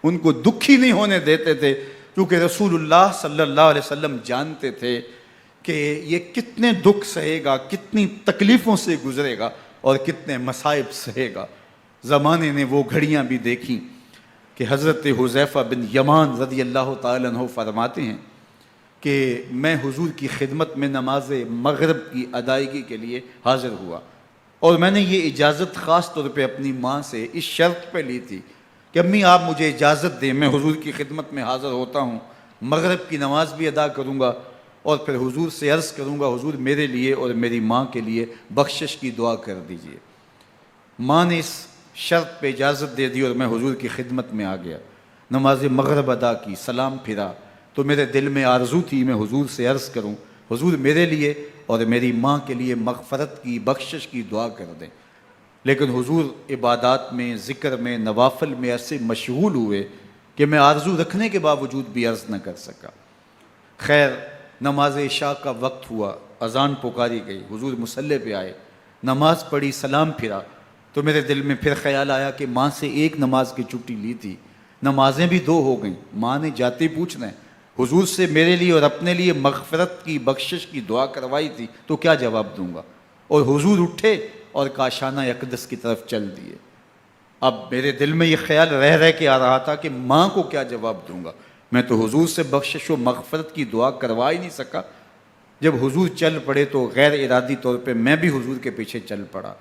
ان کو دکھی نہیں ہونے دیتے تھے، کیونکہ رسول اللہ صلی اللہ علیہ وسلم جانتے تھے کہ یہ کتنے دکھ سہے گا، کتنی تکلیفوں سے گزرے گا اور کتنے مصائب سہے گا۔ زمانے نے وہ گھڑیاں بھی دیکھیں کہ حضرت حذیفہ بن یمان رضی اللہ تعالیٰ عنہ فرماتے ہیں کہ میں حضور کی خدمت میں نماز مغرب کی ادائیگی کے لیے حاضر ہوا، اور میں نے یہ اجازت خاص طور پہ اپنی ماں سے اس شرط پہ لی تھی کہ امی آپ مجھے اجازت دیں، میں حضور کی خدمت میں حاضر ہوتا ہوں، مغرب کی نماز بھی ادا کروں گا اور پھر حضور سے عرض کروں گا حضور میرے لیے اور میری ماں کے لیے بخشش کی دعا کر دیجئے۔ ماں نے اس شرط پہ اجازت دے دی اور میں حضور کی خدمت میں آ گیا، نماز مغرب ادا کی، سلام پھرا تو میرے دل میں آرزو تھی میں حضور سے عرض کروں حضور میرے لیے اور میری ماں کے لیے مغفرت کی، بخشش کی دعا کر دیں، لیکن حضور عبادات میں، ذکر میں، نوافل میں ایسے مشغول ہوئے کہ میں آرزو رکھنے کے باوجود بھی عرض نہ کر سکا۔ خیر نماز عشاء کا وقت ہوا، اذان پکاری گئی، حضور مصلی پہ آئے، نماز پڑھی، سلام پھرا تو میرے دل میں پھر خیال آیا کہ ماں سے ایک نماز کی چھٹی لی تھی، نمازیں بھی 2 ہو گئیں، ماں نے جاتے پوچھنا ہے حضور سے میرے لیے اور اپنے لیے مغفرت کی، بخشش کی دعا کروائی تھی تو کیا جواب دوں گا؟ اور حضور اٹھے اور کاشانہ اقدس کی طرف چل دیے۔ اب میرے دل میں یہ خیال رہ کے آ رہا تھا کہ ماں کو کیا جواب دوں گا، میں تو حضور سے بخشش و مغفرت کی دعا کروا ہی نہیں سکا۔ جب حضور چل پڑے تو غیر ارادی طور پہ میں بھی حضور کے پیچھے چل پڑا،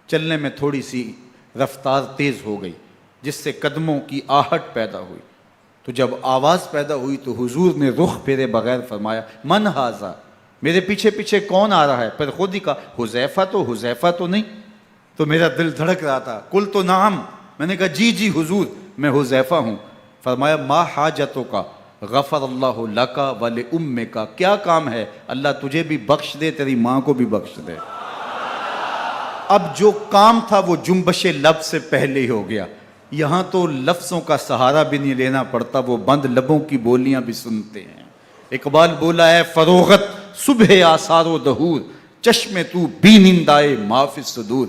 چلنے میں تھوڑی سی رفتار تیز ہو گئی جس سے قدموں کی آہٹ پیدا ہوئی، تو جب آواز پیدا ہوئی تو حضور نے رخ پھیرے بغیر فرمایا من ھذا، میرے پیچھے پیچھے کون آ رہا ہے؟ پھر خود ہی کہا حذیفہ تو نہیں؟ تو میرا دل دھڑک رہا تھا، قل تو نعم، میں نے کہا جی حضور میں حذیفہ ہوں۔ فرمایا ما حاجتوں کا غفر اللہ لکا ولأمک، کیا کام ہے؟ اللہ تجھے بھی بخش دے، تیری ماں کو بھی بخش دے۔ اب جو کام تھا وہ جنبش لب سے پہلے ہی ہو گیا، یہاں تو لفظوں کا سہارا بھی نہیں لینا پڑتا، وہ بند لبوں کی بولیاں بھی سنتے ہیں۔ اقبال بولا ہے فروغت صبح آثار و دہور، چشم تو بی نندائے ما فی الصدور،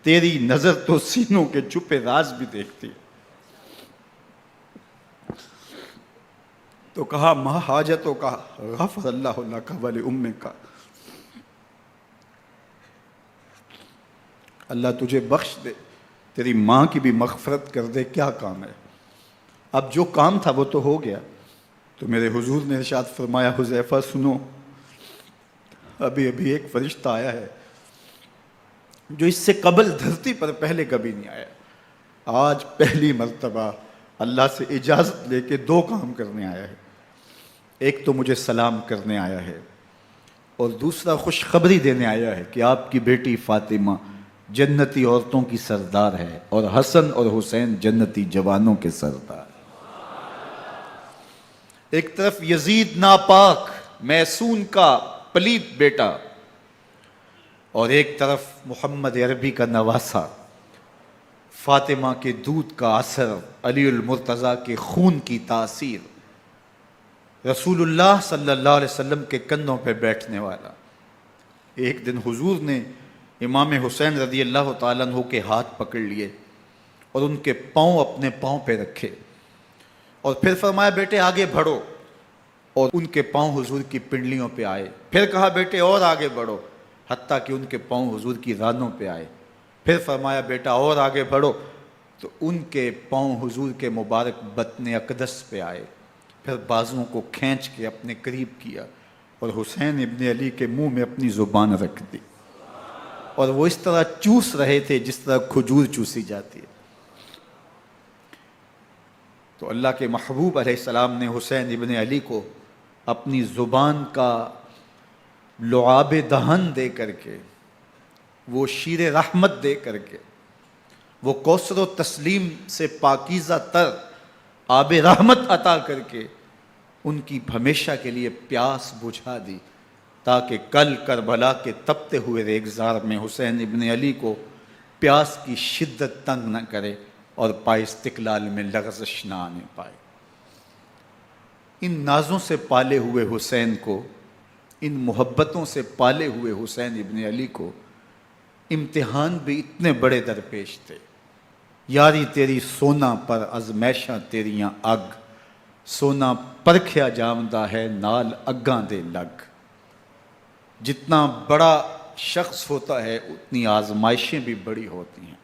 تیری نظر تو سینوں کے چھپے راز بھی دیکھتی ہے۔ تو کہا ما حاجتوں کا غفر اللہ لک ولأمک، اللہ تجھے بخش دے، تیری ماں کی بھی مغفرت کر دے، کیا کام ہے؟ اب جو کام تھا وہ تو ہو گیا، تو میرے حضور نے ارشاد فرمایا حذیفہ سنو، ابھی ایک فرشتہ آیا ہے جو اس سے قبل دھرتی پر پہلے کبھی نہیں آیا، آج پہلی مرتبہ اللہ سے اجازت لے کے 2 کام کرنے آیا ہے، ایک تو مجھے سلام کرنے آیا ہے اور دوسرا خوشخبری دینے آیا ہے کہ آپ کی بیٹی فاطمہ جنتی عورتوں کی سردار ہے اور حسن اور حسین جنتی جوانوں کے سردار۔ ایک طرف یزید ناپاک میسون کا پلیت بیٹا اور ایک طرف محمد عربی کا نواسا، فاطمہ کے دودھ کا اثر، علی المرتضیٰ کے خون کی تاثیر، رسول اللہ صلی اللہ علیہ وسلم کے کندھوں پہ بیٹھنے والا۔ ایک دن حضور نے امام حسین رضی اللہ تعالیٰ عنہ کے ہاتھ پکڑ لیے اور ان کے پاؤں اپنے پاؤں پہ رکھے اور پھر فرمایا بیٹے آگے بڑھو، اور ان کے پاؤں حضور کی پنڈلیوں پہ آئے، پھر کہا بیٹے اور آگے بڑھو، حتیٰ کہ ان کے پاؤں حضور کی رانوں پہ آئے، پھر فرمایا بیٹا اور آگے بڑھو، تو ان کے پاؤں حضور کے مبارک بطن اقدس پہ آئے، پھر بازوؤں کو کھینچ کے اپنے قریب کیا اور حسین ابن علی کے منہ میں اپنی زبان رکھ دی، اور وہ اس طرح چوس رہے تھے جس طرح کھجور چوسی جاتی ہے۔ تو اللہ کے محبوب علیہ السلام نے حسین ابن علی کو اپنی زبان کا لعاب دہن دے کر کے، وہ شیر رحمت دے کر کے، وہ کوثر و تسلیم سے پاکیزہ تر آب رحمت عطا کر کے ان کی ہمیشہ کے لیے پیاس بجھا دی، تاکہ کل کربلا کے تپتے ہوئے ریگزار میں حسین ابن علی کو پیاس کی شدت تنگ نہ کرے اور پائے استقلال میں لغزش نہ آنے پائے۔ ان نازوں سے پالے ہوئے حسین کو، ان محبتوں سے پالے ہوئے حسین ابن علی کو امتحان بھی اتنے بڑے درپیش تھے۔ یاری تیری سونا پر ازمیشاں تیریاں اگ، سونا پرکھیا جامدہ ہے نال اگاں دے لگ۔ جتنا بڑا شخص ہوتا ہے اتنی آزمائشیں بھی بڑی ہوتی ہیں۔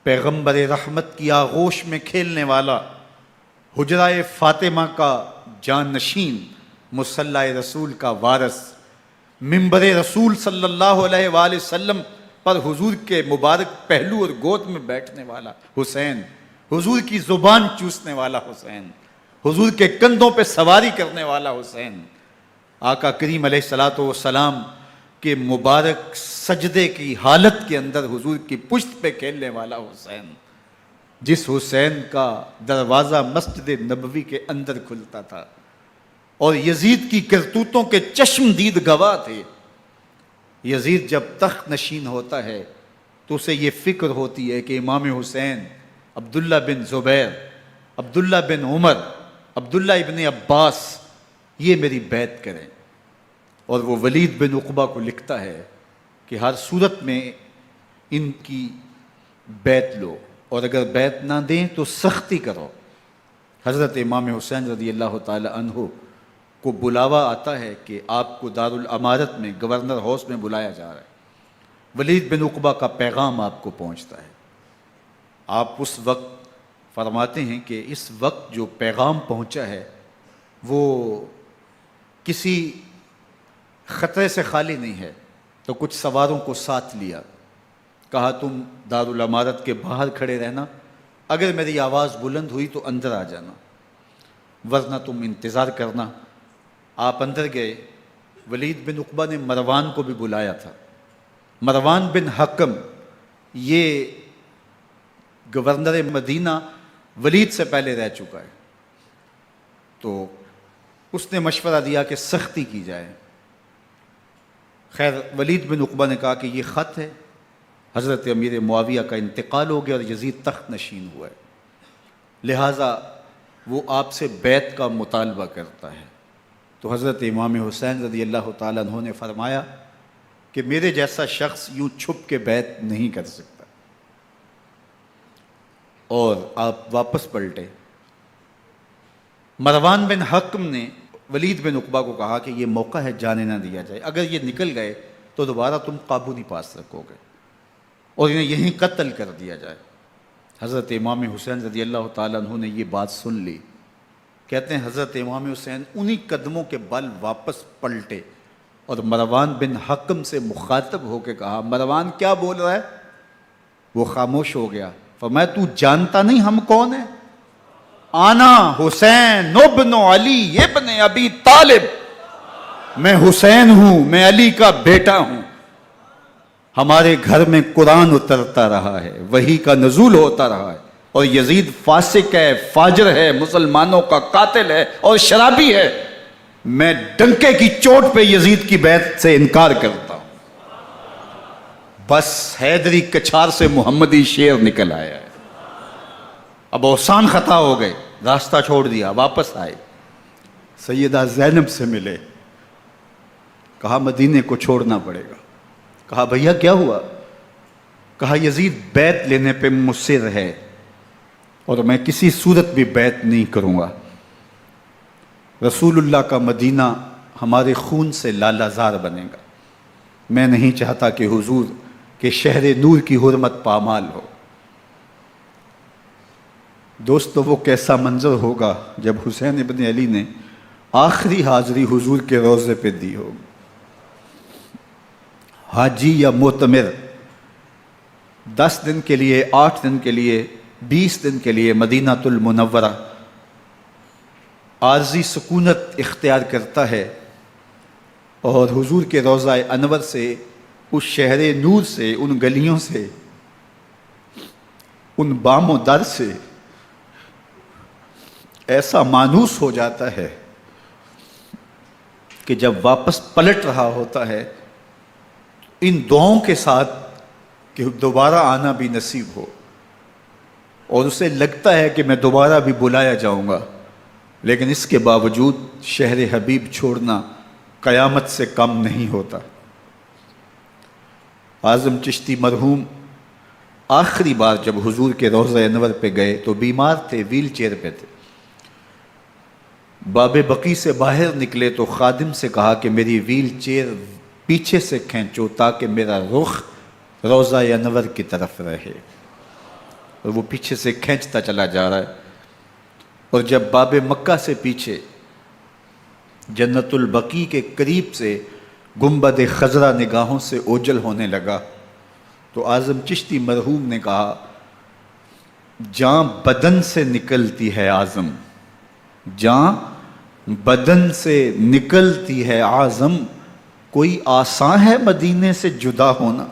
پیغمبر رحمت کی آغوش میں کھیلنے والا، حجرہ فاطمہ کا جانشین، مصلی رسول کا وارث، منبر رسول صلی اللہ علیہ وآلہ وسلم پر حضور کے مبارک پہلو اور گود میں بیٹھنے والا حسین، حضور کی زبان چوسنے والا حسین، حضور کے کندھوں پہ سواری کرنے والا حسین، آقا کریم علیہ الصلوۃ والسلام کے مبارک سجدے کی حالت کے اندر حضور کی پشت پہ کھیلنے والا حسین، جس حسین کا دروازہ مسجد نبوی کے اندر کھلتا تھا اور یزید کی کرتوتوں کے چشم دید گواہ تھے۔ یزید جب تخت نشین ہوتا ہے تو اسے یہ فکر ہوتی ہے کہ امام حسین، عبداللہ بن زبیر، عبداللہ بن عمر، عبداللہ ابن عباس یہ میری بیعت کریں، اور وہ ولید بن عقبہ کو لکھتا ہے کہ ہر صورت میں ان کی بیعت لو، اور اگر بیعت نہ دیں تو سختی کرو۔ حضرت امام حسین رضی اللہ تعالی عنہ کو بلاوا آتا ہے کہ آپ کو دارالامارت میں گورنر ہاؤس میں بلایا جا رہا ہے، ولید بن عقبہ کا پیغام آپ کو پہنچتا ہے۔ آپ اس وقت فرماتے ہیں کہ اس وقت جو پیغام پہنچا ہے وہ کسی خطرے سے خالی نہیں ہے، تو کچھ سواروں کو ساتھ لیا، کہا تم دارالامارت کے باہر کھڑے رہنا، اگر میری آواز بلند ہوئی تو اندر آ جانا، ورنہ تم انتظار کرنا۔ آپ اندر گئے۔ ولید بن عقبہ نے مروان کو بھی بلایا تھا۔ مروان بن حکم یہ گورنر مدینہ ولید سے پہلے رہ چکا ہے، تو اس نے مشورہ دیا کہ سختی کی جائے۔ خیر ولید بن عقبہ نے کہا کہ یہ خط ہے، حضرت امیر معاویہ کا انتقال ہو گیا اور یزید تخت نشین ہوا ہے، لہٰذا وہ آپ سے بیعت کا مطالبہ کرتا ہے۔ تو حضرت امام حسین رضی اللہ تعالیٰ عنہ نے فرمایا کہ میرے جیسا شخص یوں چھپ کے بیعت نہیں کر سکتا، اور آپ واپس پلٹے۔ مروان بن حکم نے ولید بن عقبہ کو کہا کہ یہ موقع ہے جانے نہ دیا جائے، اگر یہ نکل گئے تو دوبارہ تم قابو نہیں پا سکو گے، اور انہیں یہیں قتل کر دیا جائے۔ حضرت امام حسین رضی اللہ تعالیٰ عنہ نے یہ بات سن لی۔ کہتے ہیں حضرت امام حسین انہی قدموں کے بل واپس پلٹے اور مروان بن حکم سے مخاطب ہو کے کہا، مروان کیا بول رہا ہے؟ وہ خاموش ہو گیا۔ فرمایا تو جانتا نہیں ہم کون ہیں؟ آنا حسین ابن علی ابن ابی طالب، میں حسین ہوں، میں علی کا بیٹا ہوں، ہمارے گھر میں قرآن اترتا رہا ہے، وحی کا نزول ہوتا رہا ہے، اور یزید فاسق ہے، فاجر ہے، مسلمانوں کا قاتل ہے اور شرابی ہے، میں ڈنکے کی چوٹ پہ یزید کی بیعت سے انکار کرتا ہوں۔ بس حیدری کچھار سے محمدی شیر نکل آیا ہے۔ اب اوسان خطا ہو گئے، راستہ چھوڑ دیا، واپس آئے، سیدہ زینب سے ملے، کہا مدینے کو چھوڑنا پڑے گا۔ کہا بھیا کیا ہوا؟ کہا یزید بیعت لینے پہ مصر ہے اور میں کسی صورت بھی بیعت نہیں کروں گا۔ رسول اللہ کا مدینہ ہمارے خون سے لالا زار بنے گا، میں نہیں چاہتا کہ حضور کے شہر نور کی حرمت پامال ہو۔ دوستو وہ کیسا منظر ہوگا جب حسین ابن علی نے آخری حاضری حضور کے روضے پہ دی ہوگی۔ حاجی یا معتمر 10 دن کے لیے، 8 دن کے لیے، 20 دن کے لیے مدینہ المنورہ عارضی سکونت اختیار کرتا ہے، اور حضور کے روضہ انور سے، اس شہر نور سے، ان گلیوں سے، ان بام و در سے ایسا مانوس ہو جاتا ہے کہ جب واپس پلٹ رہا ہوتا ہے ان دعاؤں کے ساتھ کہ دوبارہ آنا بھی نصیب ہو، اور اسے لگتا ہے کہ میں دوبارہ بھی بلایا جاؤں گا، لیکن اس کے باوجود شہر حبیب چھوڑنا قیامت سے کم نہیں ہوتا۔ اعظم چشتی مرحوم آخری بار جب حضور کے روضہ انور پہ گئے تو بیمار تھے، ویل چیئر پہ تھے۔ باب بقی سے باہر نکلے تو خادم سے کہا کہ میری ویل چیئر پیچھے سے کھینچو تاکہ میرا رخ روضہ انور کی طرف رہے، اور وہ پیچھے سے کھینچتا چلا جا رہا ہے۔ اور جب باب مکہ سے پیچھے جنت البقیع کے قریب سے گنبد خضرا نگاہوں سے اوجل ہونے لگا تو اعظم چشتی مرحوم نے کہا، جان بدن سے نکلتی ہے اعظم، جان بدن سے نکلتی ہے اعظم، کوئی آسان ہے مدینے سے جدا ہونا،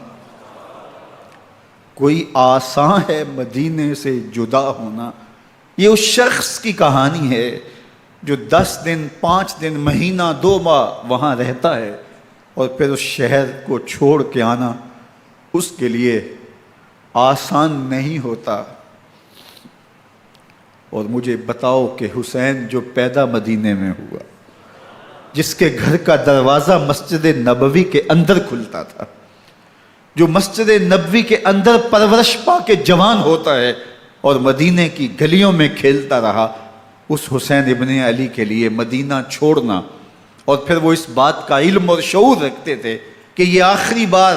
کوئی آسان ہے مدینے سے جدا ہونا۔ یہ اس شخص کی کہانی ہے جو 10 دن 5 دن مہینہ 2 ماہ وہاں رہتا ہے اور پھر اس شہر کو چھوڑ کے آنا اس کے لیے آسان نہیں ہوتا۔ اور مجھے بتاؤ کہ حسین جو پیدا مدینے میں ہوا، جس کے گھر کا دروازہ مسجد نبوی کے اندر کھلتا تھا، جو مسجد نبوی کے اندر پرورش پا کے جوان ہوتا ہے اور مدینے کی گلیوں میں کھیلتا رہا، اس حسین ابن علی کے لیے مدینہ چھوڑنا، اور پھر وہ اس بات کا علم اور شعور رکھتے تھے کہ یہ آخری بار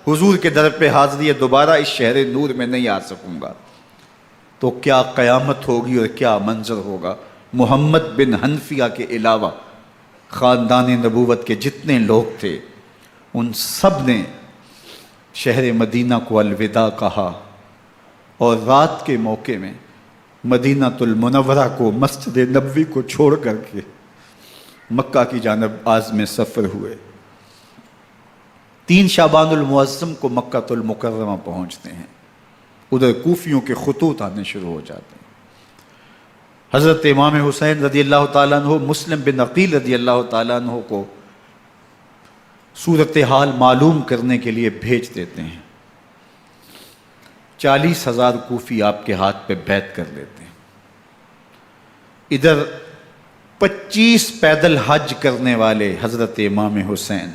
حضور کے در پہ حاضری ہے، دوبارہ اس شہر نور میں نہیں آ سکوں گا، تو کیا قیامت ہوگی اور کیا منظر ہوگا۔ محمد بن حنفیہ کے علاوہ خاندان نبوت کے جتنے لوگ تھے ان سب نے شہر مدینہ کو الوداع کہا، اور رات کے موقع میں مدینہ المنورہ کو، مسجد نبوی کو چھوڑ کر کے مکہ کی جانب عازم سفر ہوئے۔ 3 شعبان المعظم کو مکہ المکرمہ پہنچتے ہیں، ادھر کوفیوں کے خطوط آنے شروع ہو جاتے ہیں۔ حضرت امام حسین رضی اللہ تعالیٰ عنہ مسلم بن عقیل رضی اللہ تعالیٰ عنہ کو صورتحال معلوم کرنے کے لیے بھیج دیتے ہیں۔ 40,000 کوفی آپ کے ہاتھ پہ بیعت کر لیتے ہیں۔ ادھر 25 پیدل حج کرنے والے حضرت امام حسین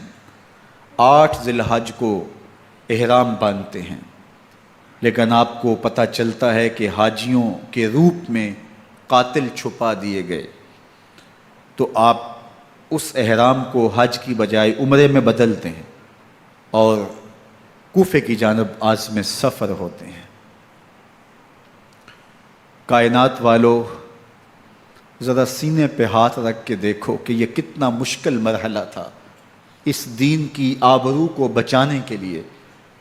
8 ذی الحج کو احرام باندھتے ہیں، لیکن آپ کو پتہ چلتا ہے کہ حاجیوں کے روپ میں قاتل چھپا دیے گئے، تو آپ اس احرام کو حج کی بجائے عمرے میں بدلتے ہیں اور کوفے کی جانب عازم سفر ہوتے ہیں۔ کائنات والو، ذرا سینے پہ ہاتھ رکھ کے دیکھو کہ یہ کتنا مشکل مرحلہ تھا۔ اس دین کی آبرو کو بچانے کے لیے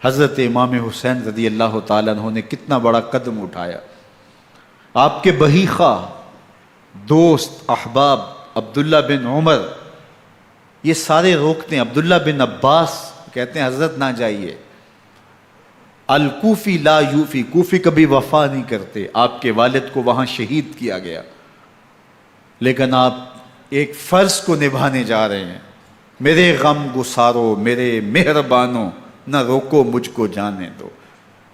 حضرت امام حسین رضی اللہ تعالیٰ عنہ نے کتنا بڑا قدم اٹھایا۔ آپ کے بہی خواہ، دوست، احباب عبداللہ بن عمر یہ سارے روکتے ہیں۔ عبداللہ بن عباس کہتے ہیں حضرت نہ جائیے، الکوفی لا یوفی، کوفی کبھی وفا نہیں کرتے، آپ کے والد کو وہاں شہید کیا گیا، لیکن آپ ایک فرض کو نبھانے جا رہے ہیں۔ میرے غم گسارو، میرے مہربانوں، نہ روکو مجھ کو جانے دو،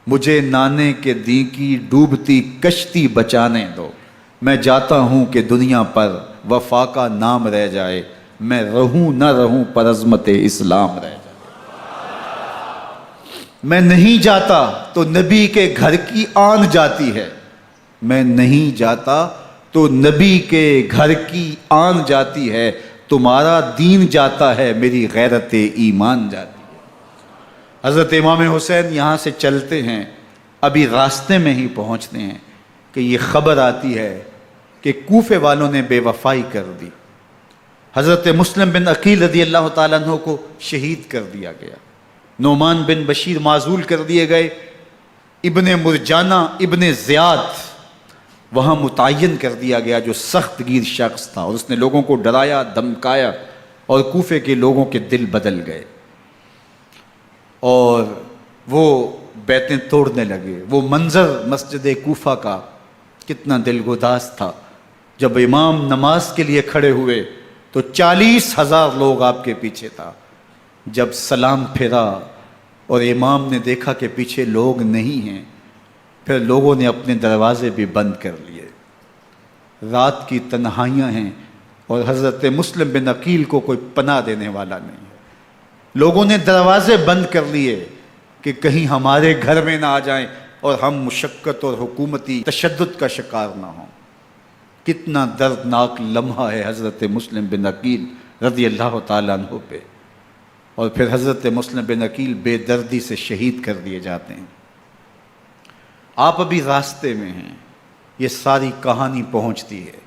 مجھے نانے کے دی کی ڈوبتی کشتی بچانے دو، میں جاتا ہوں کہ دنیا پر وفا کا نام رہ جائے، میں رہوں نہ رہوں پر عظمت اسلام رہ جائے۔ میں نہیں جاتا تو نبی کے گھر کی آن جاتی ہے، میں نہیں جاتا تو نبی کے گھر کی آن جاتی ہے، تمہارا دین جاتا ہے، میری غیرت ایمان جاتی ہے۔ حضرت امام حسین یہاں سے چلتے ہیں، ابھی راستے میں ہی پہنچتے ہیں کہ یہ خبر آتی ہے کہ کوفے والوں نے بے وفائی کر دی، حضرت مسلم بن عقیل رضی اللہ تعالیٰ عنہ کو شہید کر دیا گیا، نعمان بن بشیر معزول کر دیے گئے، ابن مرجانہ ابن زیاد وہاں متعین کر دیا گیا جو سخت گیر شخص تھا، اور اس نے لوگوں کو ڈرایا دھمکایا اور کوفے کے لوگوں کے دل بدل گئے اور وہ بیتیں توڑنے لگے۔ وہ منظر مسجد کوفہ کا کتنا دل گداز تھا۔ جب امام نماز کے لیے کھڑے ہوئے تو 40,000 لوگ آپ کے پیچھے تھا۔ جب سلام پھیرا اور امام نے دیکھا کہ پیچھے لوگ نہیں ہیں، پھر لوگوں نے اپنے دروازے بھی بند کر لیے۔ رات کی تنہائیاں ہیں اور حضرت مسلم بن عقیل کو کوئی پناہ دینے والا نہیں ہے۔ لوگوں نے دروازے بند کر لیے کہ کہیں ہمارے گھر میں نہ آ جائیں، اور ہم مشقت اور حکومتی تشدد کا شکار نہ ہوں۔ کتنا دردناک لمحہ ہے حضرت مسلم بن عقیل رضی اللہ تعالیٰ عنہ پہ، اور پھر حضرت مسلم بن عقیل بے دردی سے شہید کر دیے جاتے ہیں۔ آپ ابھی راستے میں ہیں، یہ ساری کہانی پہنچتی ہے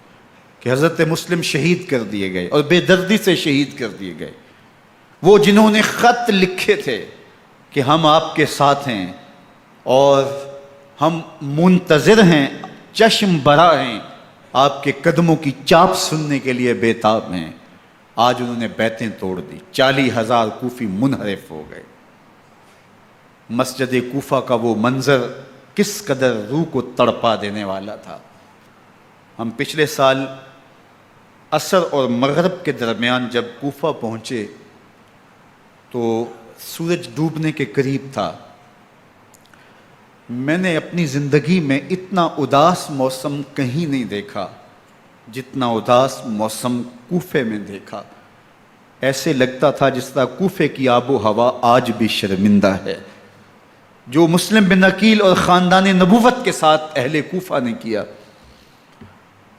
کہ حضرت مسلم شہید کر دیے گئے اور بے دردی سے شہید کر دیے گئے۔ وہ جنہوں نے خط لکھے تھے کہ ہم آپ کے ساتھ ہیں اور ہم منتظر ہیں، چشم برا ہیں، آپ کے قدموں کی چاپ سننے کے لیے بےتاب ہیں، آج انہوں نے بیعتیں توڑ دی۔ 40,000 کوفی منحرف ہو گئے۔ مسجد کوفہ کا وہ منظر کس قدر روح کو تڑپا دینے والا تھا۔ ہم پچھلے سال عصر اور مغرب کے درمیان جب کوفہ پہنچے تو سورج ڈوبنے کے قریب تھا۔ میں نے اپنی زندگی میں اتنا اداس موسم کہیں نہیں دیکھا جتنا اداس موسم کوفے میں دیکھا۔ ایسے لگتا تھا جس طرح کوفے کی آب و ہوا آج بھی شرمندہ ہے۔ جو مسلم بن عقیل اور خاندان نبوت کے ساتھ اہل کوفہ نے کیا،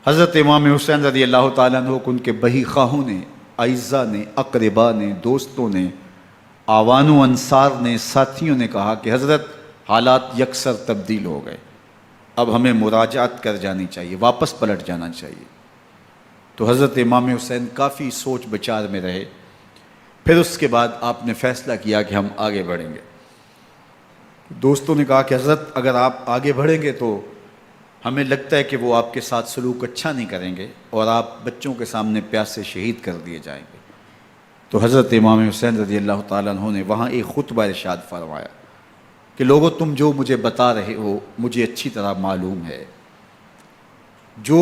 حضرت امام حسین رضی اللہ تعالیٰ عنہ کو ان کے بہی خواہوں نے، اعزاء نے، اقربا نے، دوستوں نے، آوان و انصار نے، ساتھیوں نے کہا کہ حضرت حالات یکسر تبدیل ہو گئے، اب ہمیں مراجعت کر جانی چاہیے، واپس پلٹ جانا چاہیے۔ تو حضرت امام حسین کافی سوچ بچار میں رہے۔ پھر اس کے بعد آپ نے فیصلہ کیا کہ ہم آگے بڑھیں گے۔ دوستوں نے کہا کہ حضرت اگر آپ آگے بڑھیں گے تو ہمیں لگتا ہے کہ وہ آپ کے ساتھ سلوک اچھا نہیں کریں گے اور آپ بچوں کے سامنے پیاس سے شہید کر دیے جائیں گے۔ تو حضرت امام حسین رضی اللہ تعالیٰ عنہ نے وہاں ایک خطبہ ارشاد فرمایا کہ لوگوں تم جو مجھے بتا رہے ہو مجھے اچھی طرح معلوم ہے، جو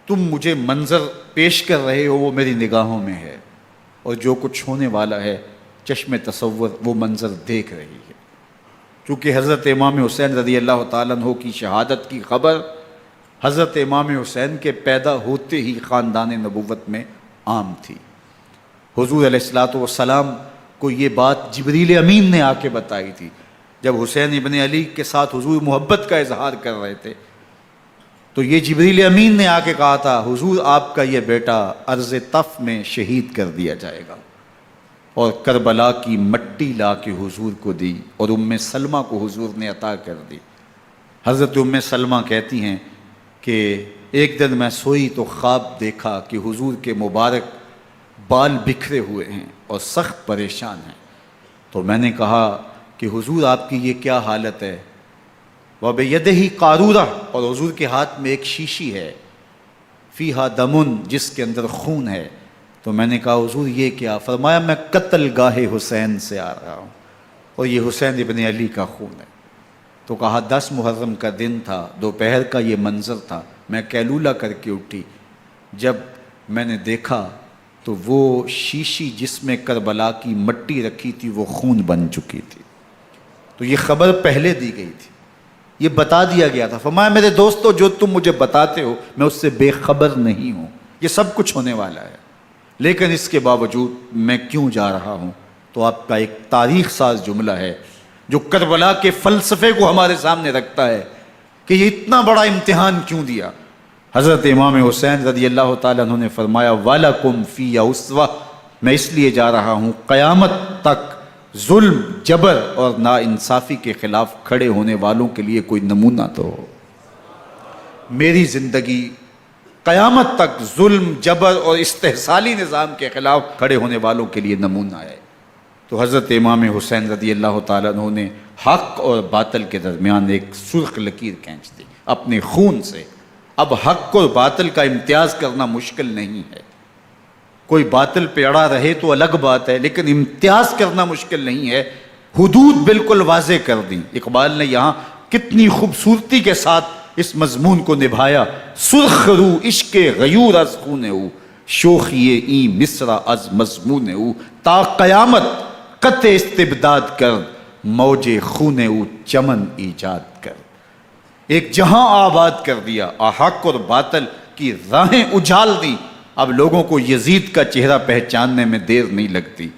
تم مجھے منظر پیش کر رہے ہو وہ میری نگاہوں میں ہے، اور جو کچھ ہونے والا ہے چشم تصور وہ منظر دیکھ رہی ہے۔ چونکہ حضرت امام حسین رضی اللہ تعالیٰ عنہ کی شہادت کی خبر حضرت امام حسین کے پیدا ہوتے ہی خاندان نبوت میں عام تھی۔ حضور علیہ الصلوۃ والسلام کو یہ بات جبریل امین نے آ کے بتائی تھی جب حسین ابن علی کے ساتھ حضور محبت کا اظہار کر رہے تھے، تو یہ جبریل امین نے آ کے کہا تھا حضور آپ کا یہ بیٹا ارض طف میں شہید کر دیا جائے گا، اور کربلا کی مٹی لا کے حضور کو دی اور ام سلمہ کو حضور نے عطا کر دی۔ حضرت ام سلمہ کہتی ہیں کہ ایک دن میں سوئی تو خواب دیکھا کہ حضور کے مبارک بال بکھرے ہوئے ہیں اور سخت پریشان ہیں، تو میں نے کہا کہ حضور آپ کی یہ کیا حالت ہے؟ وَبِيَدِهِ قَارُورَةٌ، اور حضور کے ہاتھ میں ایک شیشی ہے، فیہا دمن، جس کے اندر خون ہے۔ تو میں نے کہا حضور یہ کیا؟ فرمایا میں قتل گاہ حسین سے آ رہا ہوں اور یہ حسین ابن علی کا خون ہے۔ تو کہا 10 محرم کا دن تھا، دوپہر کا یہ منظر تھا، میں کیلولہ کر کے اٹھی، جب میں نے دیکھا تو وہ شیشی جس میں کربلا کی مٹی رکھی تھی وہ خون بن چکی تھی۔ تو یہ خبر پہلے دی گئی تھی، یہ بتا دیا گیا تھا۔ فرمایا میرے دوستو جو تم مجھے بتاتے ہو میں اس سے بے خبر نہیں ہوں، یہ سب کچھ ہونے والا ہے، لیکن اس کے باوجود میں کیوں جا رہا ہوں؟ تو آپ کا ایک تاریخ ساز جملہ ہے جو کربلا کے فلسفے کو ہمارے سامنے رکھتا ہے کہ یہ اتنا بڑا امتحان کیوں دیا۔ حضرت امام حسین رضی اللہ تعالیٰ عنہ نے فرمایا وَلَكُمْ فِي أُسْوَةٌ، میں اس لیے جا رہا ہوں قیامت تک ظلم، جبر اور ناانصافی کے خلاف کھڑے ہونے والوں کے لیے کوئی نمونہ تو ہو۔ میری زندگی قیامت تک ظلم، جبر اور استحصالی نظام کے خلاف کھڑے ہونے والوں کے لیے نمونہ ہے۔ تو حضرت امام حسین رضی اللہ تعالیٰ عنہ نے حق اور باطل کے درمیان ایک سرخ لکیر کھینچ دی اپنے خون سے۔ اب حق اور باطل کا امتیاز کرنا مشکل نہیں ہے، کوئی باطل پہ اڑا رہے تو الگ بات ہے، لیکن امتیاز کرنا مشکل نہیں ہے۔ حدود بالکل واضح کر دیں۔ اقبال نے یہاں کتنی خوبصورتی کے ساتھ اس مضمون کو نبھایا۔ سرخ رو عشق غیور از خون او، شوخی این مصرع از مضمون او، تا قیامت قطع استبداد کر، موج خون او چمن ایجاد کر۔ ایک جہاں آباد کر دیا، حق اور باطل کی راہیں اجال دی۔ اب لوگوں کو یزید کا چہرہ پہچاننے میں دیر نہیں لگتی۔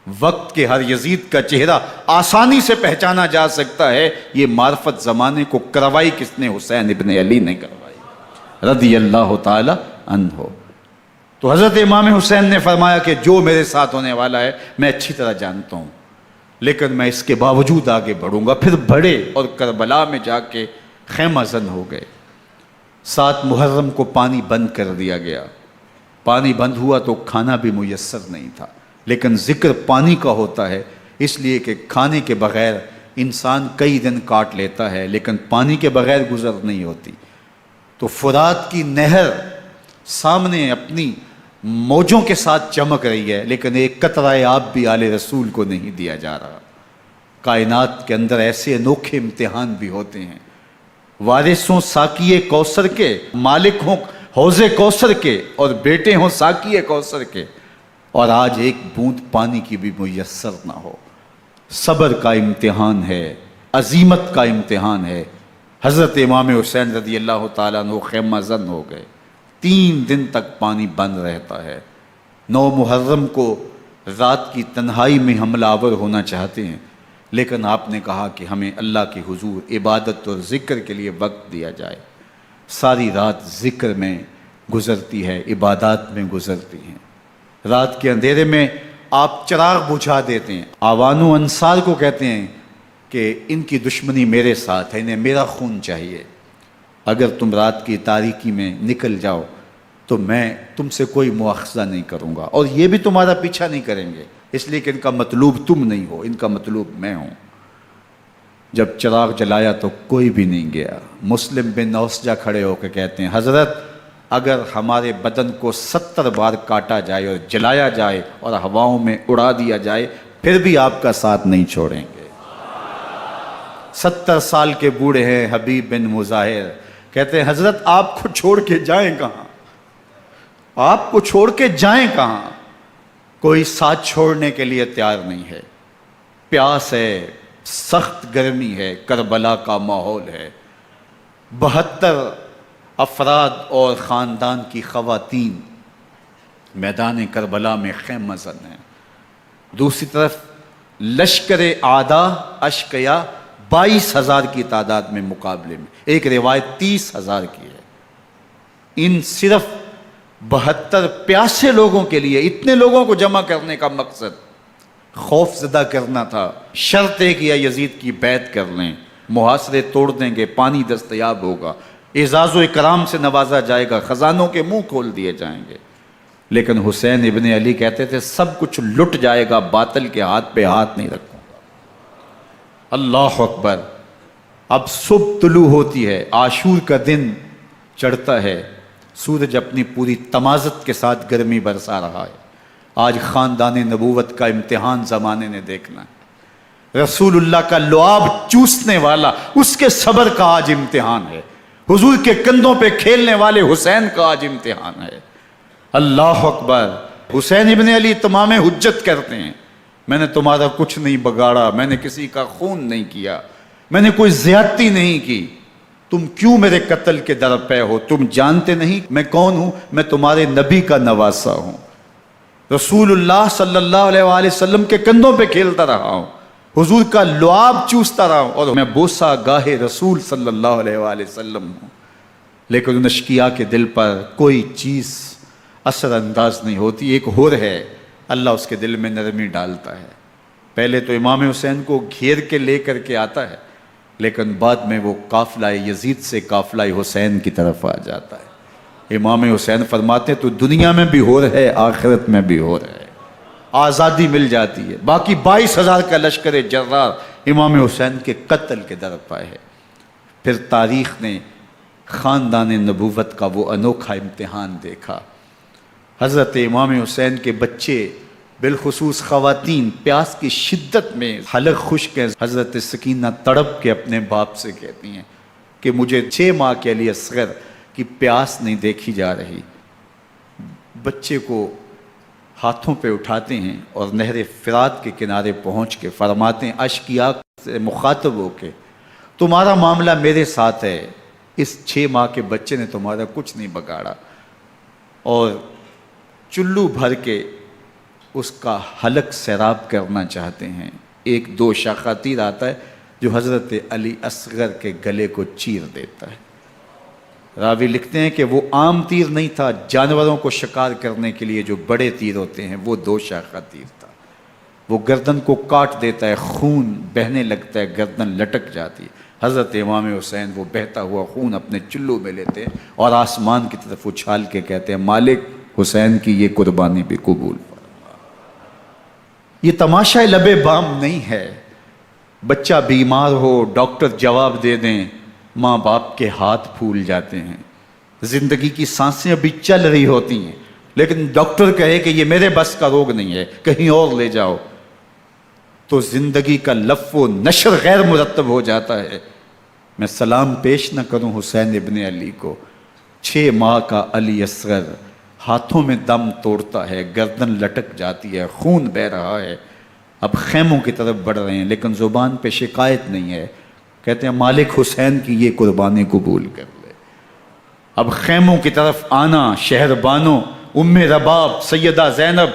وقت کے ہر یزید کا چہرہ آسانی سے پہچانا جا سکتا ہے. یہ معرفت زمانے کو کروائی کس نے؟ حسین ابن علی نے کروائی رضی اللہ تعالی عنہ. تو حضرت امام حسین نے فرمایا کہ جو میرے ساتھ ہونے والا ہے میں اچھی طرح جانتا ہوں، لیکن میں اس کے باوجود آگے بڑھوں گا. پھر بڑھے اور کربلا میں جا کے خیمہ زن ہو گئے. 7 محرم کو پانی بند کر دیا گیا. پانی بند ہوا تو کھانا بھی میسر نہیں تھا، لیکن ذکر پانی کا ہوتا ہے اس لیے کہ کھانے کے بغیر انسان کئی دن کاٹ لیتا ہے، لیکن پانی کے بغیر گزر نہیں ہوتی. تو فرات کی نہر سامنے اپنی موجوں کے ساتھ چمک رہی ہے، لیکن ایک قطرہ آب بھی آل رسول کو نہیں دیا جا رہا. کائنات کے اندر ایسے انوکھے امتحان بھی ہوتے ہیں. وارث ہوں ساقی کوثر کے، مالک ہوں حوض کوثر کے، اور بیٹے ہوں ساقی کوثر کے، اور آج ایک بوند پانی کی بھی میسر نہ ہو. صبر کا امتحان ہے، عزیمت کا امتحان ہے. حضرت امام حسین رضی اللہ تعالیٰ عنہ خیمہ زن ہو گئے. 3 دن تک پانی بند رہتا ہے. 9 محرم کو رات کی تنہائی میں حملہ آور ہونا چاہتے ہیں، لیکن آپ نے کہا کہ ہمیں اللہ کے حضور عبادت اور ذکر کے لیے وقت دیا جائے. ساری رات ذکر میں گزرتی ہے، عبادات میں گزرتی ہیں. رات کے اندھیرے میں آپ چراغ بجھا دیتے ہیں. آوان و انصار کو کہتے ہیں کہ ان کی دشمنی میرے ساتھ ہے، انہیں میرا خون چاہیے. اگر تم رات کی تاریکی میں نکل جاؤ تو میں تم سے کوئی مواخذہ نہیں کروں گا، اور یہ بھی تمہارا پیچھا نہیں کریں گے، اس لیے کہ ان کا مطلوب تم نہیں ہو، ان کا مطلوب میں ہوں. جب چراغ جلایا تو کوئی بھی نہیں گیا. مسلم بن نوسجہ کھڑے ہو کے کہتے ہیں حضرت اگر ہمارے بدن کو 70 بار کاٹا جائے اور جلایا جائے اور ہواؤں میں اڑا دیا جائے پھر بھی آپ کا ساتھ نہیں چھوڑیں گے. 70 سال کے بوڑھے ہیں حبیب بن مظاہر، کہتے ہیں حضرت آپ کو چھوڑ کے جائیں کہاں، آپ کو چھوڑ کے جائیں کہاں. کوئی ساتھ چھوڑنے کے لیے تیار نہیں ہے. پیاس ہے، سخت گرمی ہے، کربلا کا ماحول ہے. 72 افراد اور خاندان کی خواتین میدان کربلا میں خیمہ زن ہیں. دوسری طرف لشکر اعداء اشقیا 22,000 کی تعداد میں مقابلے میں، ایک روایت 30,000 کی ہے. ان صرف 72 پیاسے لوگوں کے لیے اتنے لوگوں کو جمع کرنے کا مقصد خوف زدہ کرنا تھا. شرط ہے کہ یا یزید کی بیعت کر لیں، محاصرے توڑ دیں گے، پانی دستیاب ہوگا، اعزاز و اکرام سے نوازا جائے گا، خزانوں کے منہ کھول دیے جائیں گے. لیکن حسین ابن علی کہتے تھے سب کچھ لٹ جائے گا، باطل کے ہاتھ پہ ہاتھ نہیں رکھوں گا. اللہ اکبر. اب صبح طلوع ہوتی ہے، عاشور کا دن چڑھتا ہے، سورج اپنی پوری تمازت کے ساتھ گرمی برسا رہا ہے. آج خاندان نبوت کا امتحان زمانے نے دیکھنا ہے. رسول اللہ کا لعاب چوسنے والا اس کے صبر کا آج امتحان ہے. حضور کے کندھوں پہ کھیلنے والے حسین کا آج امتحان ہے. اللہ اکبر. حسین ابن علی تمام حجت کرتے ہیں میں نے تمہارا کچھ نہیں بگاڑا، میں نے کسی کا خون نہیں کیا، میں نے کوئی زیادتی نہیں کی، تم کیوں میرے قتل کے در پہ ہو؟ تم جانتے نہیں میں کون ہوں؟ میں تمہارے نبی کا نواسا ہوں، رسول اللہ صلی اللہ علیہ وآلہ وسلم کے کندھوں پہ کھیلتا رہا ہوں، حضور کا لعاب چوستا رہا ہوں، اور میں بوسہ گاہ رسول صلی اللہ علیہ وآلہ وسلم ہوں. لیکن ان اشقیاء کے دل پر کوئی چیز اثر انداز نہیں ہوتی. ایک ہور ہے، اللہ اس کے دل میں نرمی ڈالتا ہے. پہلے تو امام حسین کو گھیر کے لے کر کے آتا ہے، لیکن بعد میں وہ قافلہ یزید سے قافلہ حسین کی طرف آ جاتا ہے. امام حسین فرماتے ہیں تو دنیا میں بھی ہو رہا ہے، آخرت میں بھی ہو رہا ہے، آزادی مل جاتی ہے. باقی 22,000 کا لشکر جرار امام حسین کے قتل کے در پائے ہے. پھر تاریخ نے خاندان نبوت کا وہ انوکھا امتحان دیکھا. حضرت امام حسین کے بچے بالخصوص خواتین پیاس کی شدت میں حلق خشک ہیں. حضرت سکینہ تڑپ کے اپنے باپ سے کہتی ہیں کہ مجھے 6 ماہ کے لیے اصغر کی پیاس نہیں دیکھی جا رہی. بچے کو ہاتھوں پہ اٹھاتے ہیں اور نہر فرات کے کنارے پہنچ کے فرماتے ہیں اشقیاء سے مخاطب ہو کے تمہارا معاملہ میرے ساتھ ہے، اس 6 ماہ کے بچے نے تمہارا کچھ نہیں بگاڑا. اور چلو بھر کے اس کا حلق سیراب کرنا چاہتے ہیں، ایک دو شاخہ تیر آتا ہے جو حضرت علی اصغر کے گلے کو چیر دیتا ہے۔ راوی لکھتے ہیں کہ وہ عام تیر نہیں تھا، جانوروں کو شکار کرنے کے لیے جو بڑے تیر ہوتے ہیں وہ دو شاخہ تیر تھا، وہ گردن کو کاٹ دیتا ہے، خون بہنے لگتا ہے، گردن لٹک جاتی ہے۔ حضرت امام حسین وہ بہتا ہوا خون اپنے چلو میں لیتے ہیں اور آسمان کی طرف اچھال کے کہتے ہیں مالک حسین کی یہ قربانی بھی قبول فرما۔ یہ تماشا لب بام نہیں ہے، بچہ بیمار ہو ڈاکٹر جواب دے دیں، ماں باپ کے ہاتھ پھول جاتے ہیں، زندگی کی سانسیں ابھی چل رہی ہوتی ہیں لیکن ڈاکٹر کہے کہ یہ میرے بس کا روگ نہیں ہے، کہیں اور لے جاؤ، تو زندگی کا لف و نشر غیر مرتب ہو جاتا ہے۔ میں سلام پیش نہ کروں حسین ابن علی کو، 6 ماہ کا علی اصغر ہاتھوں میں دم توڑتا ہے، گردن لٹک جاتی ہے، خون بہہ رہا ہے، اب خیموں کی طرف بڑھ رہے ہیں لیکن زبان پہ شکایت نہیں ہے، کہتے ہیں مالک حسین کی یہ قربانی قبول کر لے۔ اب خیموں کی طرف آنا، شہر بانو، ام رباب، سیدہ زینب،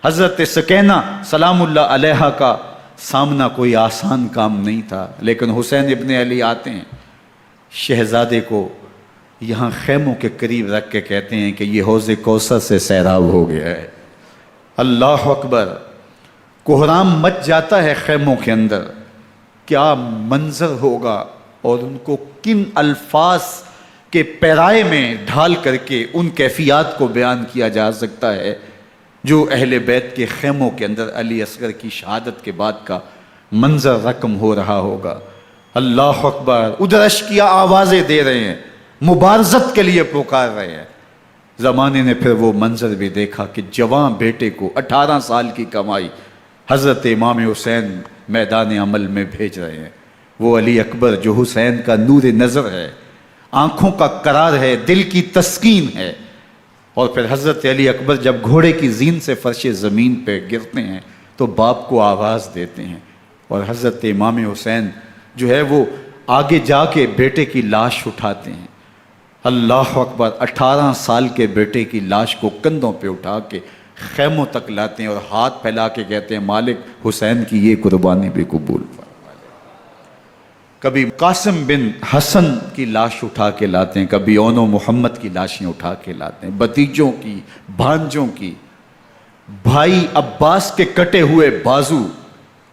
حضرت سکینہ سلام اللہ علیہا کا سامنا کوئی آسان کام نہیں تھا، لیکن حسین ابن علی آتے ہیں، شہزادے کو یہاں خیموں کے قریب رکھ کے کہتے ہیں کہ یہ حوض کوثر سے سیراب ہو گیا ہے۔ اللہ اکبر، کوہرام مچ جاتا ہے خیموں کے اندر، کیا منظر ہوگا اور ان کو کن الفاظ کے پیرائے میں ڈھال کر کے ان کیفیات کو بیان کیا جا سکتا ہے جو اہل بیت کے خیموں کے اندر علی اصغر کی شہادت کے بعد کا منظر رقم ہو رہا ہوگا۔ اللہ اکبر، ادھر اشکیا آوازیں دے رہے ہیں، مبارزت کے لیے پکار رہے ہیں۔ زمانے نے پھر وہ منظر بھی دیکھا کہ جوان بیٹے کو 18 سال کی کمائی حضرت امام حسین میدان عمل میں بھیج رہے ہیں، وہ علی اکبر جو حسین کا نور نظر ہے، آنکھوں کا قرار ہے، دل کی تسکین ہے۔ اور پھر حضرت علی اکبر جب گھوڑے کی زین سے فرش زمین پہ گرتے ہیں تو باپ کو آواز دیتے ہیں، اور حضرت امام حسین جو ہے وہ آگے جا کے بیٹے کی لاش اٹھاتے ہیں۔ اللہ اکبر، 18 سال کے بیٹے کی لاش کو کندھوں پہ اٹھا کے خیموں تک لاتے ہیں اور ہاتھ پھیلا کے کہتے ہیں مالک حسین کی یہ قربانی بھی قبول فرما۔ کبھی قاسم بن حسن کی لاش اٹھا کے لاتے ہیں، کبھی اون و محمد کی لاشیں اٹھا کے لاتے ہیں، بھتیجوں کی، بھانجوں کی، بھائی عباس کے کٹے ہوئے بازو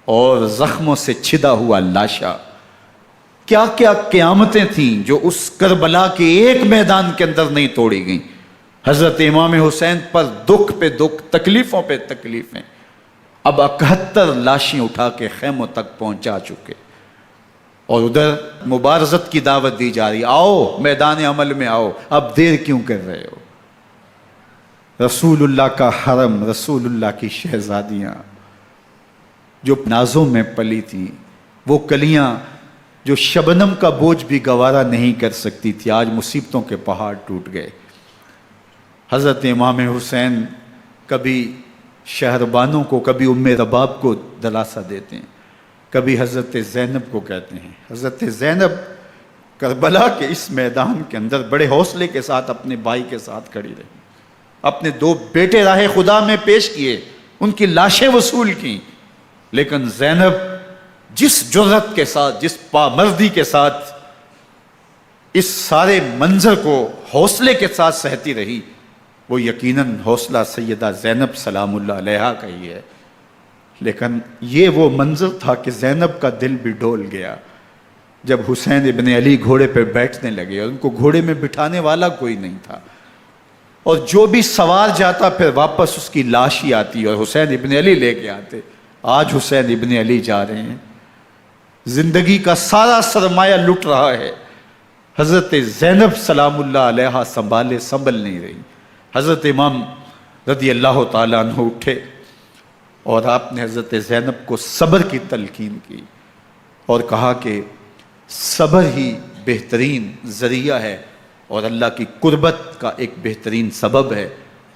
اور زخموں سے چھدا ہوا لاشا۔ کیا کیا قیامتیں تھیں جو اس کربلا کے ایک میدان کے اندر نہیں توڑی گئیں۔ حضرت امام حسین پر دکھ پہ دکھ، تکلیفوں پہ تکلیفیں، اب 71 لاشیں اٹھا کے خیموں تک پہنچا چکے، اور ادھر مبارزت کی دعوت دی جا رہی، آؤ میدان عمل میں آؤ، اب دیر کیوں کر رہے ہو۔ رسول اللہ کا حرم، رسول اللہ کی شہزادیاں جو نازوں میں پلی تھیں، وہ کلیاں جو شبنم کا بوجھ بھی گوارا نہیں کر سکتی تھی، آج مصیبتوں کے پہاڑ ٹوٹ گئے۔ حضرت امام حسین کبھی شہربانوں کو، کبھی ام رباب کو دلاسا دیتے ہیں، کبھی حضرت زینب کو کہتے ہیں۔ حضرت زینب کربلا کے اس میدان کے اندر بڑے حوصلے کے ساتھ اپنے بھائی کے ساتھ کھڑی رہی، اپنے 2 بیٹے راہ خدا میں پیش کیے، ان کی لاشیں وصول کیں، لیکن زینب جس جرأت کے ساتھ، جس پامردی کے ساتھ اس سارے منظر کو حوصلے کے ساتھ سہتی رہی، وہ یقیناً حوصلہ سیدہ زینب سلام اللہ علیہا کا ہی ہے، لیکن یہ وہ منظر تھا کہ زینب کا دل بھی ڈول گیا جب حسین ابن علی گھوڑے پہ بیٹھنے لگے اور ان کو گھوڑے میں بٹھانے والا کوئی نہیں تھا، اور جو بھی سوار جاتا پھر واپس اس کی لاش ہی آتی اور حسین ابن علی لے کے آتے۔ آج حسین ابن علی جا رہے ہیں، زندگی کا سارا سرمایہ لٹ رہا ہے، حضرت زینب سلام اللہ علیہا سنبھل نہیں رہی۔ حضرت امام رضی اللہ تعالیٰ عنہ اٹھے اور آپ نے حضرت زینب کو صبر کی تلقین کی اور کہا کہ صبر ہی بہترین ذریعہ ہے اور اللہ کی قربت کا ایک بہترین سبب ہے،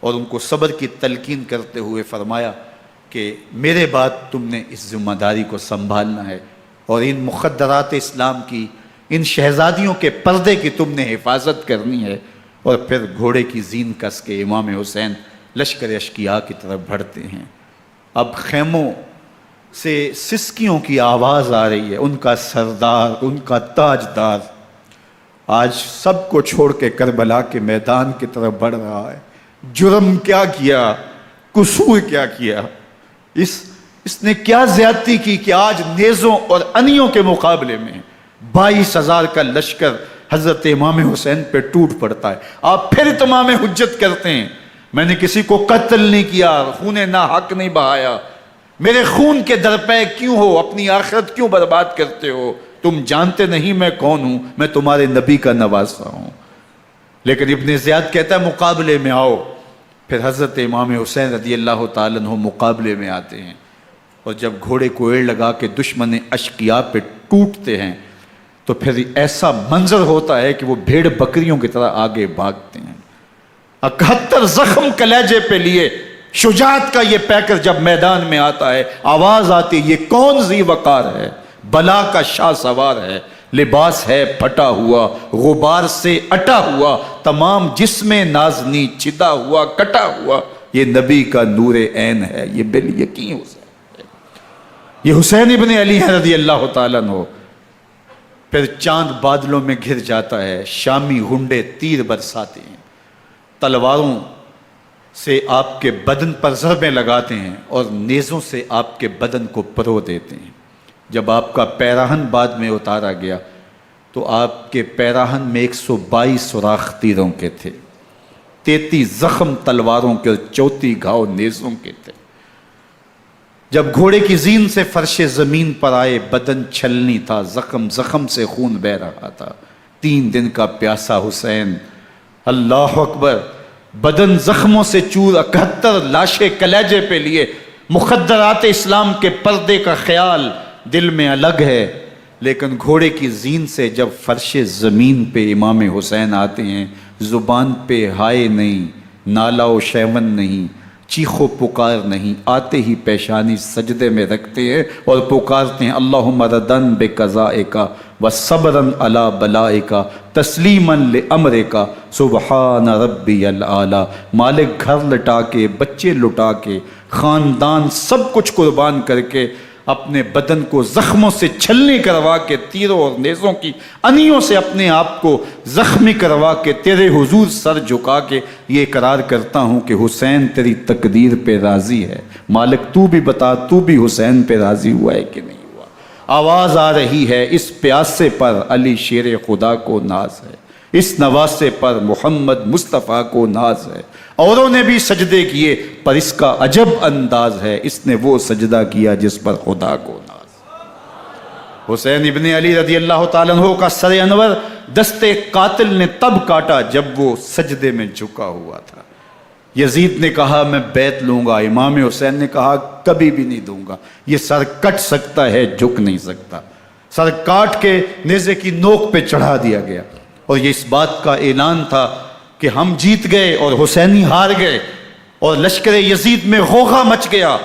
اور ان کو صبر کی تلقین کرتے ہوئے فرمایا کہ میرے بعد تم نے اس ذمہ داری کو سنبھالنا ہے اور ان مخدرات اسلام کی، ان شہزادیوں کے پردے کی تم نے حفاظت کرنی ہے۔ اور پھر گھوڑے کی زین کس کے امام حسین لشکر اشکیا کی طرف بڑھتے ہیں۔ اب خیموں سے سسکیوں کی آواز آ رہی ہے، ان کا سردار، ان کا تاجدار آج سب کو چھوڑ کے کربلا کے میدان کی طرف بڑھ رہا ہے۔ جرم کیا کیا، قصور کیا کیا، اس نے کیا زیادتی کی کہ آج نیزوں اور انیوں کے مقابلے میں 22,000 کا لشکر حضرت امام حسین پہ ٹوٹ پڑتا ہے۔ آپ پھر اتمام حجت کرتے ہیں، میں نے کسی کو قتل نہیں کیا، خون ناحق نہیں بہایا، میرے خون کے درپے کیوں ہو، اپنی آخرت کیوں برباد کرتے ہو؟ تم جانتے نہیں میں کون ہوں، میں تمہارے نبی کا نواسا ہوں۔ لیکن ابن زیاد کہتا ہے مقابلے میں آؤ۔ پھر حضرت امام حسین رضی اللہ تعالیٰ عنہ مقابلے میں آتے ہیں، اور جب گھوڑے کو ایڑ لگا کے دشمن اشقیاء پہ ٹوٹتے ہیں تو پھر ایسا منظر ہوتا ہے کہ وہ بھیڑ بکریوں کی طرح آگے بھاگتے ہیں۔ 71 زخم کلیجے پہ لیے شجاعت کا یہ پیکر جب میدان میں آتا ہے، آواز آتی یہ کون ذی وقار ہے، بلا کا شاہ سوار ہے، لباس ہے پھٹا ہوا، غبار سے اٹا ہوا، تمام جسم نازنی چدا ہوا کٹا ہوا، یہ نبی کا نور عین ہے، یہ بال یقین حسین ہے، یہ حسین ابن علی ہے رضی اللہ تعالیٰ عنہ۔ پھر چاند بادلوں میں گھر جاتا ہے، شامی ہنڈے تیر برساتے ہیں، تلواروں سے آپ کے بدن پر ضربیں لگاتے ہیں اور نیزوں سے آپ کے بدن کو پرو دیتے ہیں۔ جب آپ کا پیراہن بعد میں اتارا گیا تو آپ کے پیراہن میں 122 سوراخ تیروں کے تھے، 33 زخم تلواروں کے اور 34 گھاؤ نیزوں کے تھے۔ جب گھوڑے کی زین سے فرش زمین پر آئے، بدن چھلنی تھا، زخم زخم سے خون بہ رہا تھا، 3 دن کا پیاسا حسین، اللہ اکبر، بدن زخموں سے چور، 71 لاشیں کلیجے پہ لیے، مخدرات اسلام کے پردے کا خیال دل میں الگ ہے، لیکن گھوڑے کی زین سے جب فرش زمین پہ امام حسین آتے ہیں، زبان پہ ہائے نہیں، نالا و شیون نہیں، چیخ و پکار نہیں، آتے ہی پیشانی سجدے میں رکھتے ہیں اور پکارتے ہیں اللہم ردن بقضائک وصبرن علی بلائک تسلیما لامرک سبحان ربی الاعلی۔ مالک گھر لٹا کے، بچے لٹا کے، خاندان سب کچھ قربان کر کے، اپنے بدن کو زخموں سے چھلنی کروا کے، تیروں اور نیزوں کی انیوں سے اپنے آپ کو زخمی کروا کے، تیرے حضور سر جھکا کے یہ اقرار کرتا ہوں کہ حسین تیری تقدیر پہ راضی ہے، مالک تو بھی بتا، تو بھی حسین پہ راضی ہوا ہے کہ نہیں ہوا؟ آواز آ رہی ہے اس پیاسے پر علی شیر خدا کو ناز ہے، اس نواسے پر محمد مصطفیٰ کو ناز ہے، اوروں نے بھی سجدے کیے پر اس کا عجب انداز ہے، اس نے وہ سجدہ کیا جس پر خدا کو ناز۔ حسین ابن علی رضی اللہ تعالیٰ عنہ کا سر انور دستے قاتل نے تب کاٹا جب وہ سجدے میں جھکا ہوا تھا۔ یزید نے کہا میں بیعت لوں گا، امام حسین نے کہا کبھی بھی نہیں دوں گا، یہ سر کٹ سکتا ہے جھک نہیں سکتا۔ سر کاٹ کے نیزے کی نوک پہ چڑھا دیا گیا، اور یہ اس بات کا اعلان تھا کہ ہم جیت گئے اور حسینی ہار گئے، اور لشکر یزید میں غوغا مچ گیا،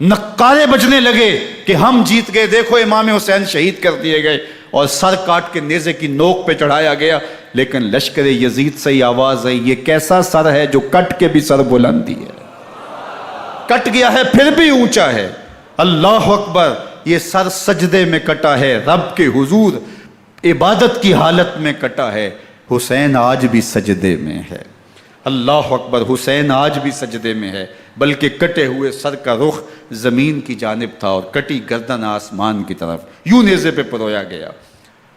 نقارے بجنے لگے کہ ہم جیت گئے، دیکھو امام حسین شہید کر دیے گئے، اور سر کاٹ کے نیزے کی نوک پہ چڑھایا گیا۔ لیکن لشکر یزید سے ہی آواز آئی یہ کیسا سر ہے جو کٹ کے بھی سر بلندی ہے، کٹ گیا ہے پھر بھی اونچا ہے، اللہ اکبر، یہ سر سجدے میں کٹا ہے، رب کے حضور عبادت کی حالت میں کٹا ہے، حسین آج بھی سجدے میں ہے، اللہ اکبر، حسین آج بھی سجدے میں ہے، بلکہ کٹے ہوئے سر کا رخ زمین کی جانب تھا اور کٹی گردن آسمان کی طرف، یوں نیزے پہ پرویا گیا،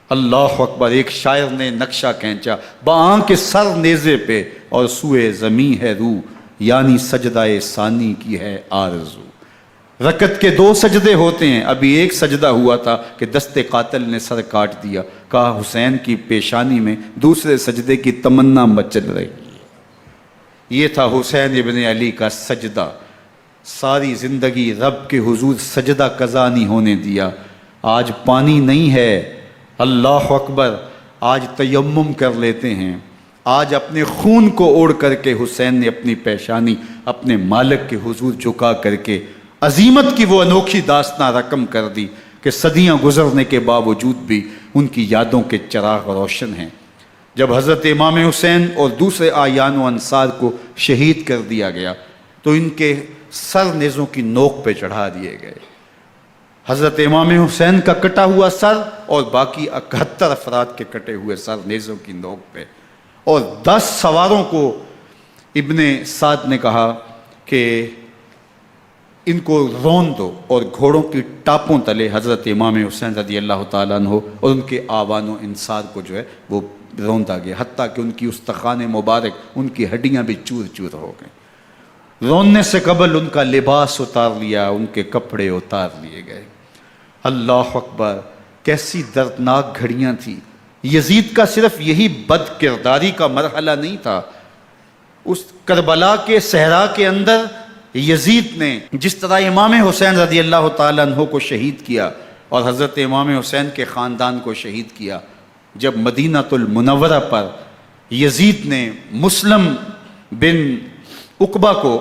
اللہ اکبر۔ ایک شاعر نے نقشہ کھینچا بآنکھ سر نیزے پہ اور سوئے زمیں ہے روح، یعنی سجدہ ثانی کی ہے آرزو۔ رکعت کے 2 سجدے ہوتے ہیں، ابھی ایک سجدہ ہوا تھا کہ دست قاتل نے سر کاٹ دیا، کہا حسین کی پیشانی میں دوسرے سجدے کی تمنا مچل رہی ہے۔ یہ تھا حسین ابن علی کا سجدہ، ساری زندگی رب کے حضور سجدہ قضا نہیں ہونے دیا۔ آج پانی نہیں ہے، اللہ اکبر، آج تیمم کر لیتے ہیں، آج اپنے خون کو اوڑھ کر کے حسین نے اپنی پیشانی اپنے مالک کے حضور جھکا کر کے عظیمت کی وہ انوکھی داستان رقم کر دی کہ صدیاں گزرنے کے باوجود بھی ان کی یادوں کے چراغ روشن ہیں۔ جب حضرت امام حسین اور دوسرے اعیان و انصار کو شہید کر دیا گیا، تو ان کے سر نیزوں کی نوک پہ چڑھا دیے گئے۔ حضرت امام حسین کا کٹا ہوا سر اور باقی 71 افراد کے کٹے ہوئے سر نیزوں کی نوک پہ، اور 10 سواروں کو ابن سعد نے کہا کہ ان کو رون دو، اور گھوڑوں کی ٹاپوں تلے حضرت امام حسین رضی اللہ تعالیٰ عنہ اور ان کے آوان و انصار کو جو ہے وہ روندا گیا، حتیٰ کہ ان کی استخوان مبارک، ان کی ہڈیاں بھی چور چور ہو گئیں۔ روننے سے قبل ان کا لباس اتار لیا، ان کے کپڑے اتار لیے گئے۔ اللہ اکبر، کیسی دردناک گھڑیاں تھیں۔ یزید کا صرف یہی بد کرداری کا مرحلہ نہیں تھا، اس کربلا کے صحرا کے اندر یزید نے جس طرح امام حسین رضی اللہ تعالیٰ عنہ کو شہید کیا اور حضرت امام حسین کے خاندان کو شہید کیا، جب مدینہ المنورہ پر یزید نے مسلم بن عقبہ کو